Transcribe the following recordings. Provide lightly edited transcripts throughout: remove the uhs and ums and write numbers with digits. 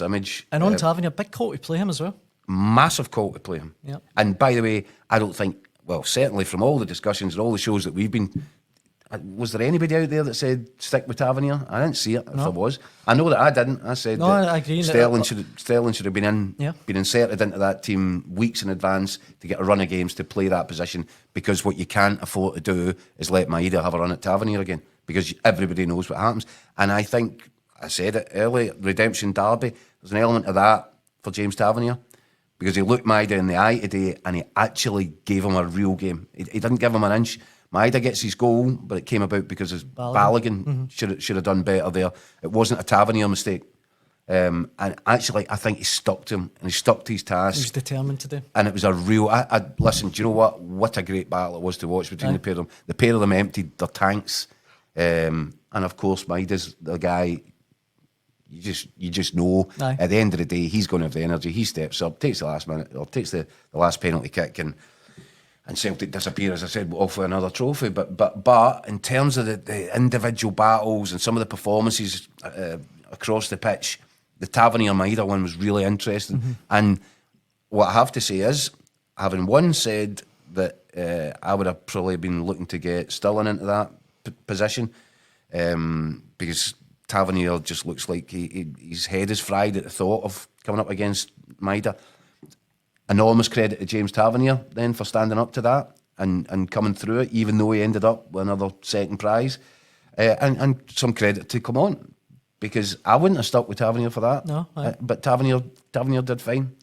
image. And on Tavernier, big call to play him as well. Massive call to play him. Yeah. And by the way, I don't think, well, certainly from all the discussions and all the shows that we've been, was there anybody out there that said stick with Tavernier? I didn't see it. If there was, I know that I didn't. I said I agree. Sterling should have been inserted into that team weeks in advance to get a run of games to play that position, because what you can't afford to do is let Maeda have a run at Tavernier again, because everybody knows what happens. And I think I said it earlier, redemption derby. There's an element of that for James Tavernier, because he looked Maeda in the eye today and he actually gave him a real game. He didn't give him an inch. Maeda gets his goal, but it came about because his Balogun should have done better there. It wasn't a Tavernier mistake. And actually, I think he stuck to him and he stuck to his task. He was determined to do. And it was a real... listen, do you know what? What a great battle it was to watch between the pair of them. The pair of them emptied their tanks. And of course, Maeda's the guy... You just know at the end of the day he's going to have the energy. He steps up, takes the last minute, or takes the last penalty kick, and Celtic disappear, as I said, off with another trophy. But in terms of the individual battles and some of the performances across the pitch, the Tavernier Maeda one was really interesting. And what I have to say is, having said that, I would have probably been looking to get Sterling into that position, because Tavernier just looks like his head is fried at the thought of coming up against Maeda. Enormous credit to James Tavernier then for standing up to that and coming through it, even though he ended up with another second prize. And some credit to Clement, because I wouldn't have stuck with Tavernier for that. No, but Tavernier did fine.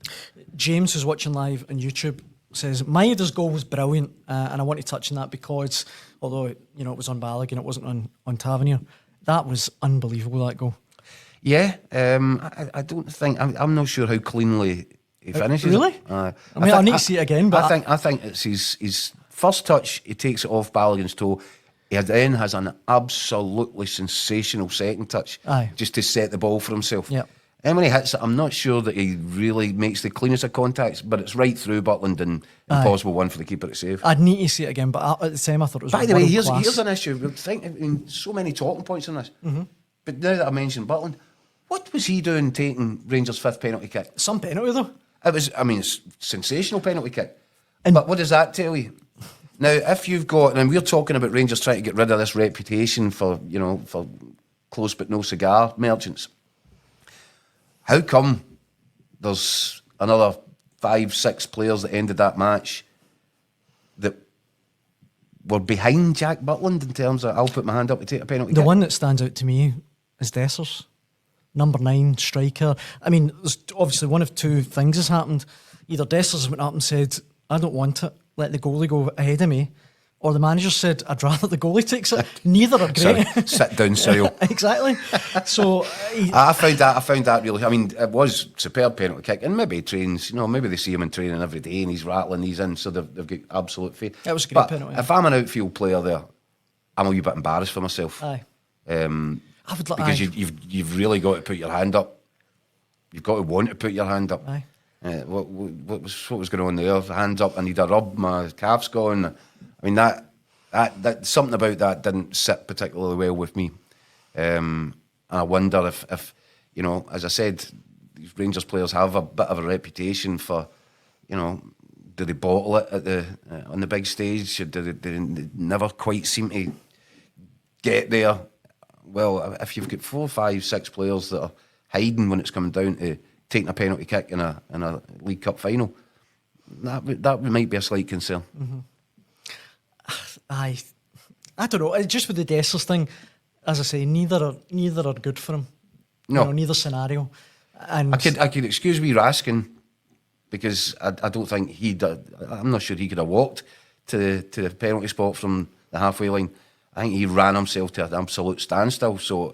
James, who's watching live on YouTube, says Maeda's goal was brilliant, and I want to touch on that because although it was on Balogun, it wasn't on Tavernier. That was unbelievable, that goal. Yeah, I don't think... I'm not sure how cleanly he finishes. Really? I need to see it again. But I think it's his first touch. He takes it off Balogun's toe. He then has an absolutely sensational second touch, just to set the ball for himself. Yeah. And when he hits it, I'm not sure that he really makes the cleanest of contacts, but it's right through Butland and impossible one for the keeper to save. I'd need to see it again, but at the time I thought it was. By the way, here's an issue. So many talking points on this. But now that I mentioned Butland, what was he doing taking Rangers' fifth penalty kick? Some penalty though. It was, it's sensational penalty kick. But what does that tell you? Now, if you've got, and we're talking about Rangers trying to get rid of this reputation for close but no cigar merchants. How come there's another 5-6 players that ended that match that were behind Jack Butland in terms of I'll put my hand up to take a penalty kick? The one that stands out to me is Dessers, number 9 striker. There's obviously one of two things has happened. Either Dessers went up and said, I don't want it, let the goalie go ahead of me, or the manager said, I'd rather the goalie takes it. Neither are great. Sorry, sit down, Cyril. Exactly. So I found that really. It was superb penalty kick, and maybe he trains. Maybe they see him in training every day, and he's rattling these in, so they've got absolute faith. It was a great penalty. If I'm an outfield player there, I'm a wee bit embarrassed for myself. I would because you've really got to put your hand up. You've got to want to put your hand up. Aye. What was going on there? Hands up, I need a rub. My calf's gone. That something about that didn't sit particularly well with me. I wonder if as I said, these Rangers players have a bit of a reputation for, do they bottle it on the big stage? Or do they never quite seem to get there? Well, if you've got 4, 5, 6 players that are hiding when it's coming down to taking a penalty kick in a League Cup final, that might be a slight concern. I don't know. Just with the Dessers thing, as I say, neither are good for him. No, neither scenario. And I could excuse me Raskin, because I don't think I'm not sure he could have walked to the penalty spot from the halfway line. I think he ran himself to an absolute standstill. So